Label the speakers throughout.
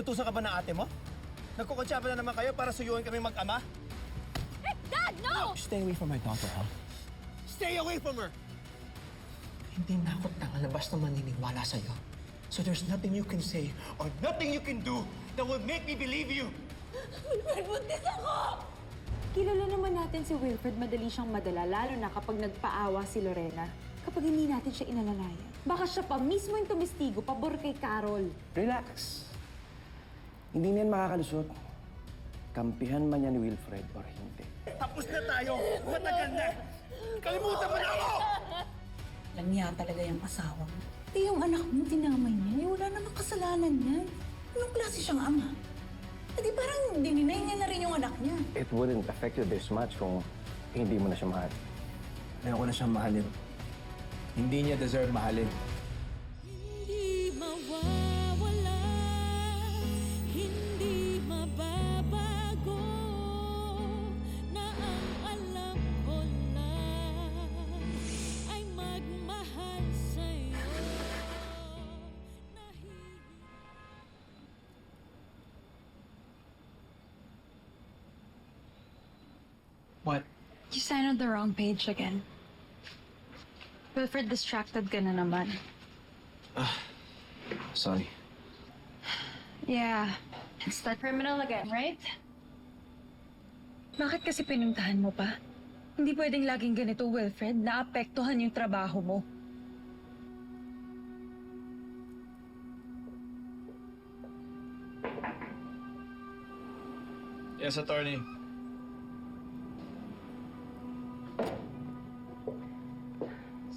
Speaker 1: Inutusan ka ba ng ate mo? Nagkukutsa pa na naman kayo para suyuin kami mag-ama?
Speaker 2: Dad, no!
Speaker 1: Stay away from my daughter, ha? Stay away from her! Hindi na ako tangalabas na maniniwala sa'yo. So there's nothing you can say or nothing you can do that will make me believe you!
Speaker 2: Wilfred, buntis ako!
Speaker 3: Kilala naman natin si Wilfred, madali siyang madala, lalo na kapag nagpaawa si Lorena. Kapag hindi natin siya inalalayan. Baka siya pa mismo yung tumistigo pabor kay Carol.
Speaker 4: Relax. Hindi na yan makakalusot. Kampihan man yan ni Wilfred or hindi.
Speaker 1: Tapos na tayo! Matagal na! Kalimutan mo na ako!
Speaker 5: Alam niya talaga yung asawa mo. Di yung anak mo, tinamay niya. Wala namang kasalanan niya. Anong klase siyang ama? Eh di parang dininay niya na rin yung anak niya.
Speaker 4: It wouldn't affect you this much kung hindi mo na siya mahal.
Speaker 1: Ayoko na siyang mahalin. Hindi niya deserve mahalin.
Speaker 6: Hindi mawawala, hindi mababago, na ang alam ko lang ay magmahal sa'yo.
Speaker 1: What?
Speaker 7: You signed on the wrong page again. Wilfred, distracted ka na naman.
Speaker 4: Sorry.
Speaker 7: Yeah, it's that criminal again, right? Bakit kasi pinuntahan mo pa? Hindi pwedeng laging ganito, Wilfred. Naapektuhan yung trabaho mo.
Speaker 8: Yes, attorney.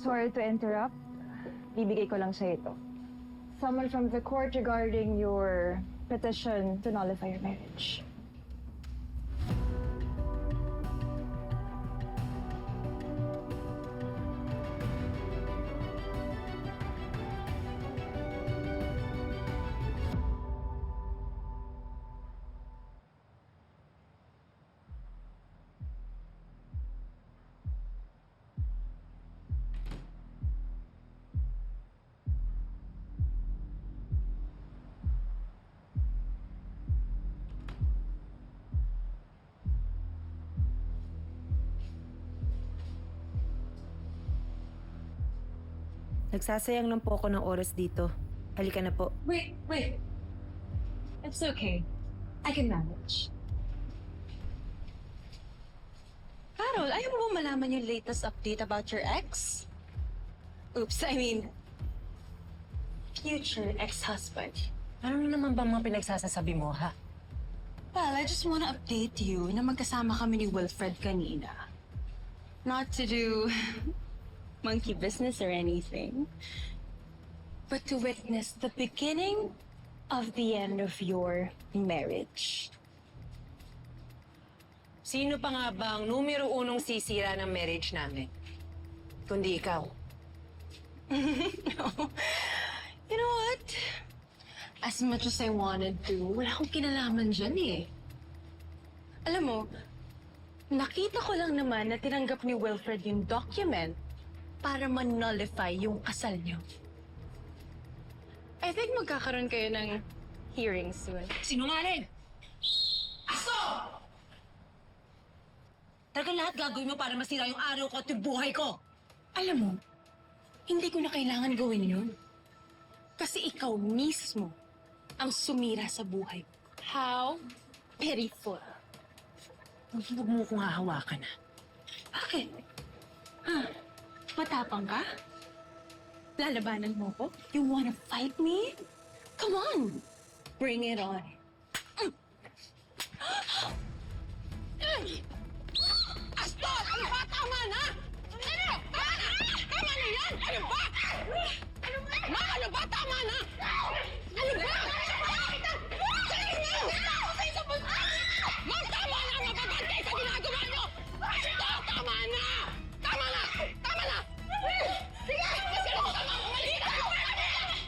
Speaker 3: Sorry to interrupt. Bibigay ko lang siya ito. Someone from the court regarding your petition to nullify your marriage.
Speaker 9: Nagsasayang lang po ako ng oras dito. Halika na po.
Speaker 5: Wait. It's okay. I can manage.
Speaker 2: Carol, ayaw mo bang malaman yung latest update about your ex? Oops, I mean, future ex-husband.
Speaker 5: Ano naman bang mga pinagsasasabi mo, ha?
Speaker 2: Well, I just wanna update you na magkasama kami ni Wilfred kanina. Not to do monkey business or anything, but to witness the beginning of the end of your marriage.
Speaker 5: Sino pa nga bang numero unong sisira ng marriage namin? Kundi ikaw.
Speaker 2: No. You know what? As much as I wanted to, wala akong kinalaman dyan eh. Alam mo, nakita ko lang naman na tinanggap ni Wilfred yung document para man-nullify yung kasal niyo. I think magkakaroon kayo ng hearing soon.
Speaker 5: Sinungaling! Aso! Talagang lahat gagawin mo para masira yung araw ko at yung buhay ko.
Speaker 2: Alam mo, hindi ko na kailangan gawin yun. Kasi ikaw mismo ang sumira sa buhay ko. How pitiful.
Speaker 5: Huwag mo kong hahawakan, ha?
Speaker 2: Bakit? Matapang ka? Lalabanan mo ko? You wanna fight me? Come on! Bring it on.
Speaker 5: Astor! Ano ba? Tama na! Ano? Tama na! Tama na yan! Ano ba? Ma, ano ba? Tama na! Ano ba? Sige na! Ma'am, tama na! Mababantay sa ginagawa niyo! Astor! Tama na! Tama na! Tama na! Sige! Kasi ano tama? Umalis ka!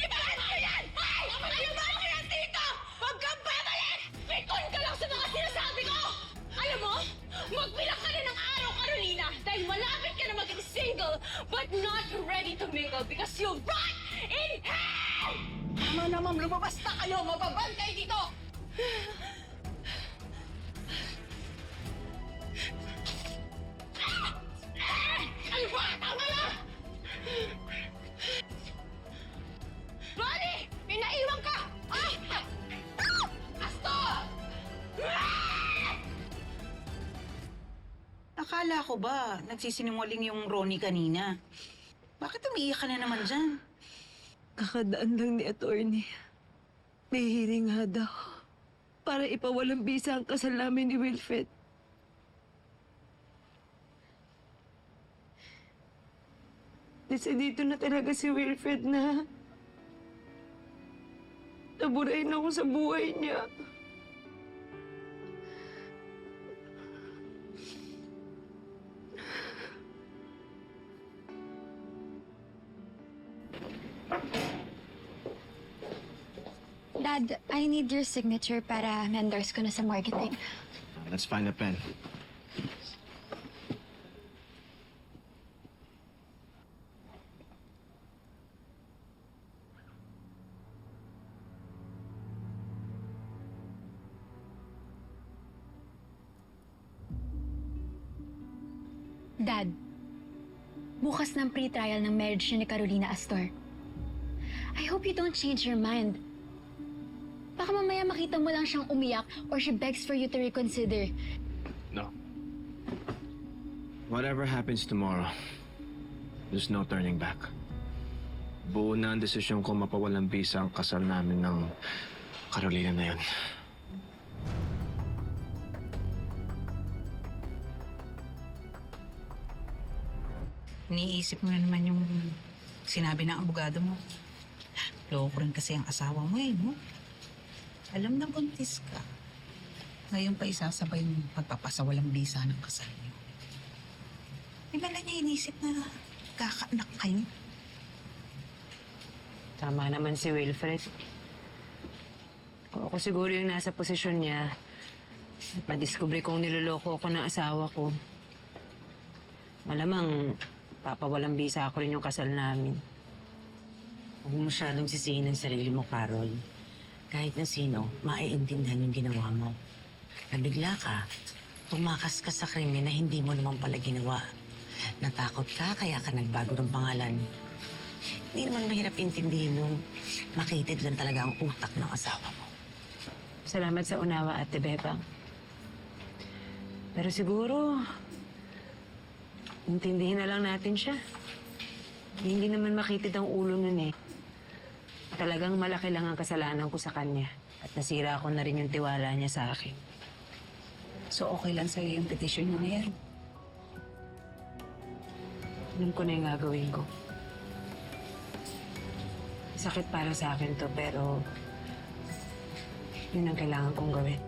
Speaker 5: Ibalan mo yan! Ano ba ako yan dito? Huwag kang babalik! Pikon ka lang sa mga sinasabi ko! Alam mo, magbilang ka na ng araw, Carolina, dahil malapit ka na maging single but not ready to mingle because you'll rot in hell!
Speaker 2: Tama
Speaker 5: Tama na, ma'am. Lumabas na kayo. Mababan kayo dito. Ano ba? Tama na! Ronnie! May naiwan ka! Ay! Astor!
Speaker 8: Akala ko ba nagsisinungaling yung Ronnie kanina? Bakit umiiyak ka na naman dyan?
Speaker 10: Kakadaan lang ni attorney. May hearing nga daw. Para ipawalang bisa ang kasal namin ni Wilfred. Dito na talaga si Wilfred na naburahin ako sa buhay niya.
Speaker 11: Dad, I need your signature para ma-endorse ko na sa marketing.
Speaker 1: Let's find a pen.
Speaker 11: Dad, bukas ng pre-trial ng marriage niya ni Carolina Astor. I hope you don't change your mind. Baka mamaya makita mo lang siyang umiyak or she begs for you to reconsider.
Speaker 1: No. Whatever happens tomorrow, there's no turning back. Buo na ang desisyon ko mapawalang bisa ang kasal namin ng Carolina na yun.
Speaker 8: Iniisip mo na naman yung sinabi ng abogado mo. Loko rin kasi ang asawa mo no? Alam na buntis ka. Ngayon pa isasabay yung pagpapasawalang bisa ng kasal niyo. Di ba na niya inisip na kakaanak kayo?
Speaker 9: Tama naman si Wilfred. Kung ako siguro yung nasa posisyon niya, at madiskubre kong niloloko ako ng asawa ko, malamang papawalang bisa ako rin yung kasal namin.
Speaker 10: Huwag mo masyadong sisihin ang sarili mo, Carol. Kahit na sino, maiintindihan yung ginawa mo. Nabigla ka, tumakas ka sa krimen na hindi mo naman pala ginawa. Natakot ka, kaya ka nagbago ng pangalan. Hindi naman mahirap intindihin yung makitid lang talaga ang utak ng asawa mo.
Speaker 9: Salamat sa unawa, Ate Bebang. Pero siguro, intindihin na lang natin siya. Hindi naman makitid ang ulo nun eh. Talagang malaki lang ang kasalanan ko sa kanya. At nasira ko na rin yung tiwala niya sa akin.
Speaker 8: So okay lang sa'yo yung petisyon mo na yan?
Speaker 9: Alam ko na yung gagawin ko. Sakit para sa akin to, pero yun ang kailangan kong gawin.